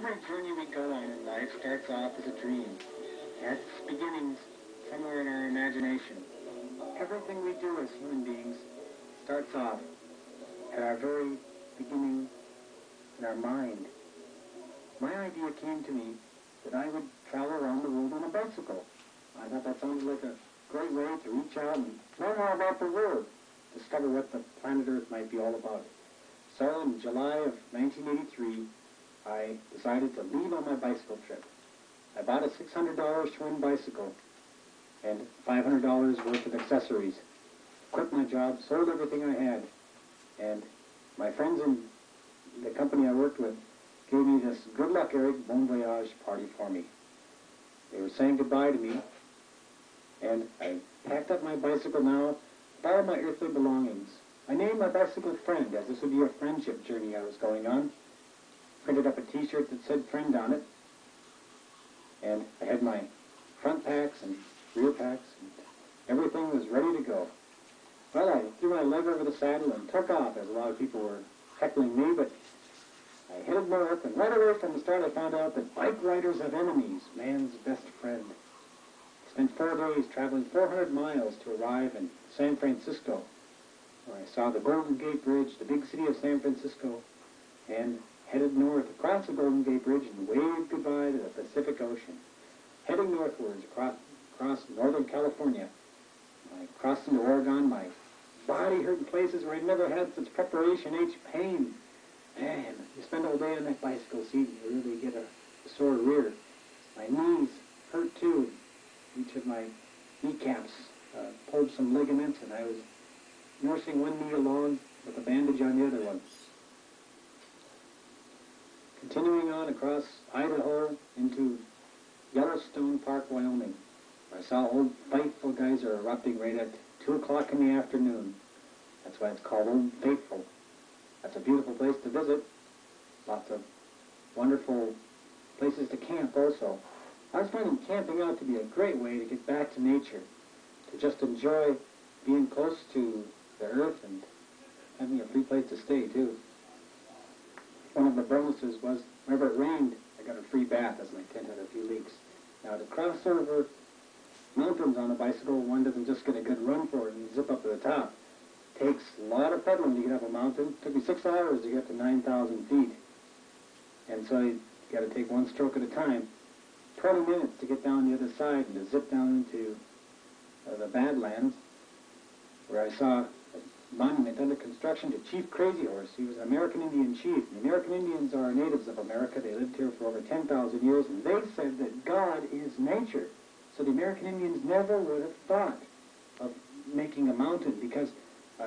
Every journey we go on in life starts off as a dream. It has its beginnings somewhere in our imagination. Everything we do as human beings starts off at our very beginning in our mind. My idea came to me that I would travel around the world on a bicycle. I thought that sounded like a great way to reach out and learn more about the world, discover what the planet Earth might be all about. So in July of 1983, I decided to leave on my bicycle trip. I bought a $600 Schwinn bicycle and $500 worth of accessories, quit my job, sold everything I had, and my friends in the company I worked with gave me this good luck, Eric, bon voyage party for me. They were saying goodbye to me, and I packed up my bicycle now, all my earthly belongings. I named my bicycle Friend, as this would be a friendship journey I was going on. Printed up a t-shirt that said Friend on it, and I had my front packs and rear packs, and everything was ready to go. Well, I threw my leg over the saddle and took off, as a lot of people were heckling me, but I headed north, and right away from the start I found out that bike riders have enemies, man's best friend. Spent 4 days traveling 400 miles to arrive in San Francisco, where I saw the Golden Gate Bridge, the big city of San Francisco, and headed north across the Golden Gate Bridge and waved goodbye to the Pacific Ocean. Heading northwards across northern California, I crossed into Oregon. My body hurt in places where I'd never had such preparation, ache, pain. Man, you spend all day on that bicycle seat and you really get a sore rear. My knees hurt too. Each of my kneecaps pulled some ligaments, and I was nursing one knee along with a bandage on the other one. Continuing on across Idaho into Yellowstone Park, Wyoming, I saw Old Faithful geyser erupting right at 2 o'clock in the afternoon. That's why it's called Old Faithful. That's a beautiful place to visit. Lots of wonderful places to camp also. I was finding camping out to be a great way to get back to nature, to just enjoy being close to the earth and having a free place to stay too. One of the bonuses was whenever it rained, I got a free bath as my tent had a few leaks. Now to cross over mountains on a bicycle, one doesn't just get a good run for it and zip up to the top. It takes a lot of pedaling to get up a mountain. It took me 6 hours to get to 9,000 feet. And so you got to take one stroke at a time. 20 minutes to get down the other side and to zip down into the Badlands, where I saw a monument under construction to Chief Crazy Horse. He was an American Indian chief. The American Indians are natives of America. They lived here for over 10,000 years, and they said that God is nature. So the American Indians never would have thought of making a mountain, because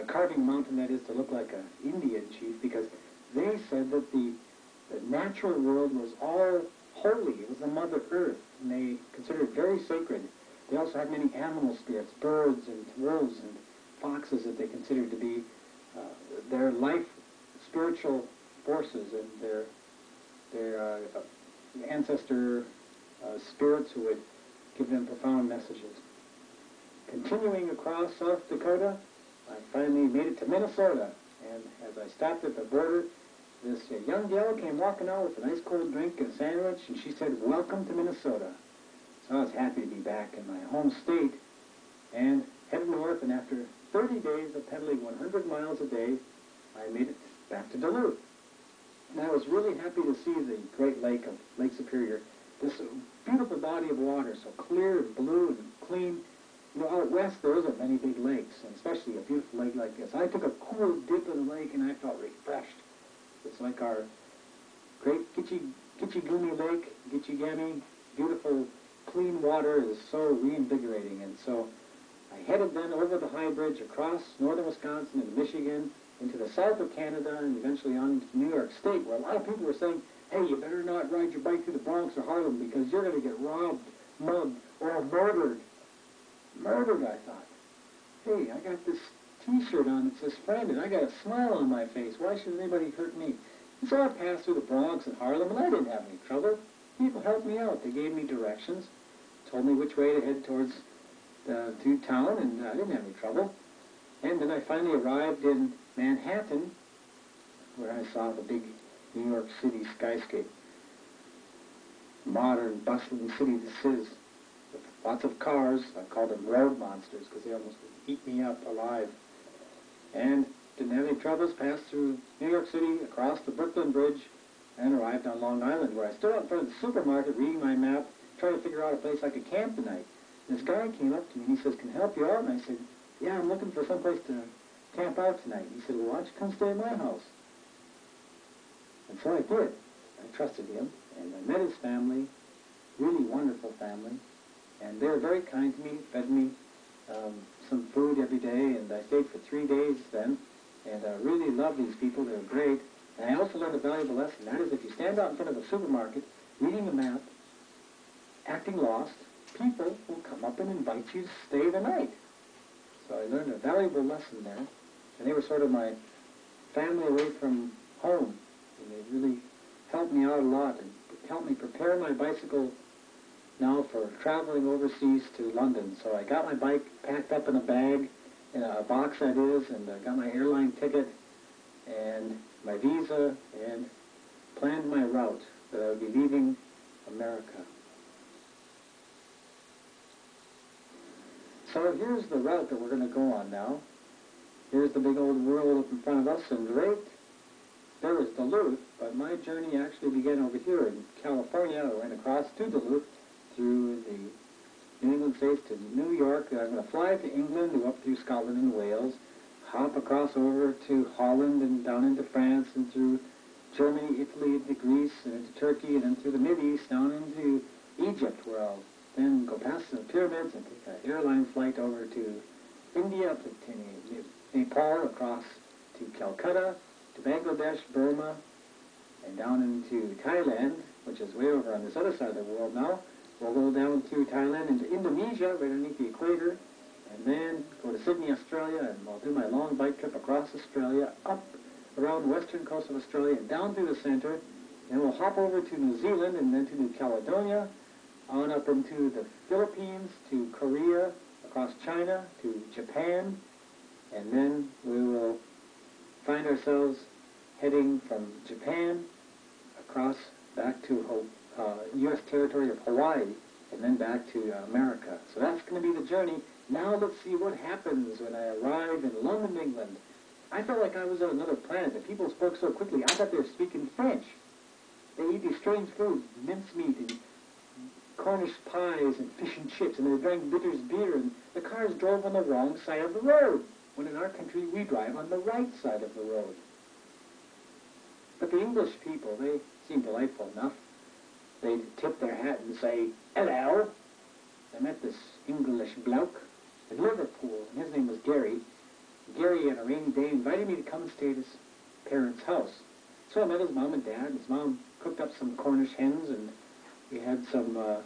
carving a mountain, that is, to look like an Indian chief, because they said that the natural world was all holy. It was the Mother Earth, and they considered it very sacred. They also had many animal spirits, birds and wolves and foxes that they considered to be their life, spiritual forces, and their ancestor spirits who would give them profound messages. Continuing across South Dakota, I finally made it to Minnesota, and as I stopped at the border, this young gal came walking out with a nice cold drink and a sandwich, and she said, "Welcome to Minnesota." So I was happy to be back in my home state, and headed north, and after 30 days of pedaling 100 miles a day, I made it back to Duluth. And I was really happy to see the Great Lake of Lake Superior, this beautiful body of water, so clear and blue and clean. You know, out west there isn't many big lakes, and especially a beautiful lake like this. I took a cool dip in the lake, and I felt refreshed. It's like our great Gitchigumi Lake, Gitchigami, beautiful clean water is so reinvigorating. And so I headed then over the high bridge across northern Wisconsin into Michigan, into the south of Canada, and eventually on to New York State, where a lot of people were saying, "Hey, you better not ride your bike through the Bronx or Harlem, because you're going to get robbed, mugged, or murdered." Murdered, I thought. Hey, I got this t-shirt on that says Friend, and I got a smile on my face. Why should anybody hurt me? And so I passed through the Bronx and Harlem, and I didn't have any trouble. People helped me out. They gave me directions, told me which way to head towards to town, and I didn't have any trouble. And then I finally arrived in Manhattan, where I saw the big New York City skyscape. modern, bustling city this is, with lots of cars. I call them road monsters because they almost would eat me up alive. And didn't have any troubles, passed through New York City, across the Brooklyn Bridge, and arrived on Long Island, where I stood out in front of the supermarket reading my map, trying to figure out a place I could camp tonight. And this guy came up to me and he says, "Can I help you out?" And I said, "Yeah, I'm looking for some place to camp out tonight." He said, "Well, why don't you come stay at my house?" And so I did. I trusted him, and I met his family, really wonderful family, and they were very kind to me, fed me some food every day, and I stayed for 3 days then, and I really love these people. They were great. And I also learned a valuable lesson. That is, if you stand out in front of a supermarket, reading a map, acting lost, people will come up and invite you to stay the night. So I learned a valuable lesson there. And they were sort of my family away from home. And they really helped me out a lot and helped me prepare my bicycle now for traveling overseas to London. So I got my bike packed up in a bag, in a box that is, and I got my airline ticket and my visa and planned my route that I would be leaving America. So here's the route that we're going to go on now. Here's the big old world up in front of us, and right there is Duluth, but my journey actually began over here in California. I went across to Duluth through the New England states to New York. I'm going to fly to England, go up through Scotland and Wales, hop across over to Holland and down into France and through Germany, Italy, into Greece, and into Turkey, and then through the Mideast down into Egypt, where I'll then go past the pyramids and take an airline flight over to India, up to Nepal, across to Calcutta, to Bangladesh, Burma, and down into Thailand, which is way over on this other side of the world now. We'll go down through Thailand into Indonesia, right underneath the equator, and then go to Sydney, Australia, and I'll do my long bike trip across Australia, up around the western coast of Australia, and down through the center. Then we'll hop over to New Zealand, and then to New Caledonia, on up into the Philippines, to Korea, across China, to Japan, and then we will find ourselves heading from Japan across back to U.S. territory of Hawaii, and then back to America. So that's going to be the journey. Now let's see what happens when I arrive in London, England. I felt like I was on another planet. The people spoke so quickly, I thought they were speaking French. They eat these strange foods, mincemeat and Cornish pies and fish and chips, and they drank bitters beer, and the cars drove on the wrong side of the road, when in our country we drive on the right side of the road. But the English people, they seem delightful enough. They'd tip their hat and say, "Hello." I met this English bloke in Liverpool, and his name was Gary. Gary, on a rainy day, invited me to come and stay at his parents' house. So I met his mom and dad. His mom cooked up some Cornish hens, and we had some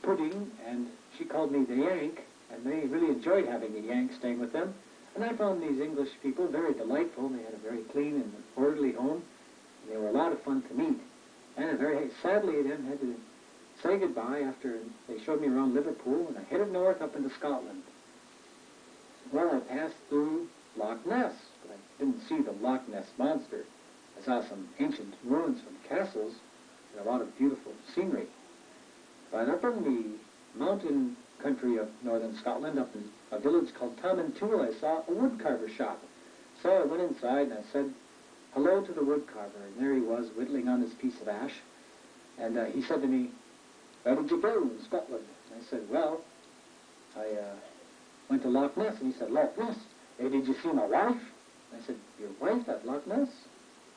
pudding, and she called me the Yank, and they really enjoyed having a Yank staying with them. And I found these English people very delightful. They had a very clean and orderly home, and they were a lot of fun to meet. And I very sadly then had to say goodbye after they showed me around Liverpool, and I headed north up into Scotland. Well, I passed through Loch Ness, but I didn't see the Loch Ness monster. I saw some ancient ruins from castles and a lot of beautiful scenery. But up in the mountain country of northern Scotland, up in a village called Tool, I saw a woodcarver shop. So I went inside and I said hello to the woodcarver, and there he was whittling on his piece of ash. And he said to me, "Where did you go in Scotland?" And I said, "Well, I went to Loch Ness." And he said, "Loch Ness? Hey, did you see my wife?" And I said, "Your wife at Loch Ness?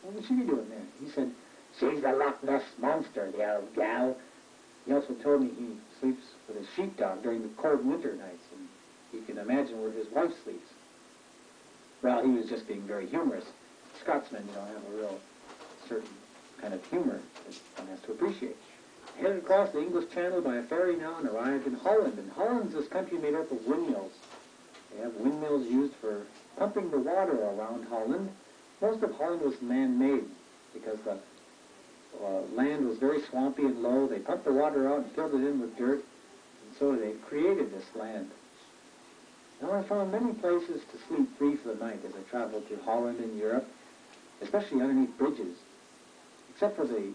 What would she be doing there?" He said, "She's the Loch Ness monster, the old gal." He also told me he sleeps with his sheepdog during the cold winter nights, and he can imagine where his wife sleeps. Well, he was just being very humorous. Scotsmen, have a real certain kind of humor that one has to appreciate. I headed across the English Channel by a ferry now and arrived in Holland. And Holland's this country made up of windmills. They have windmills used for pumping the water around Holland. Most of Holland was man-made because the land was very swampy and low. They pumped the water out and filled it in with dirt, and so they created this land. Now I found many places to sleep free for the night as I traveled through Holland and Europe, especially underneath bridges. Except for the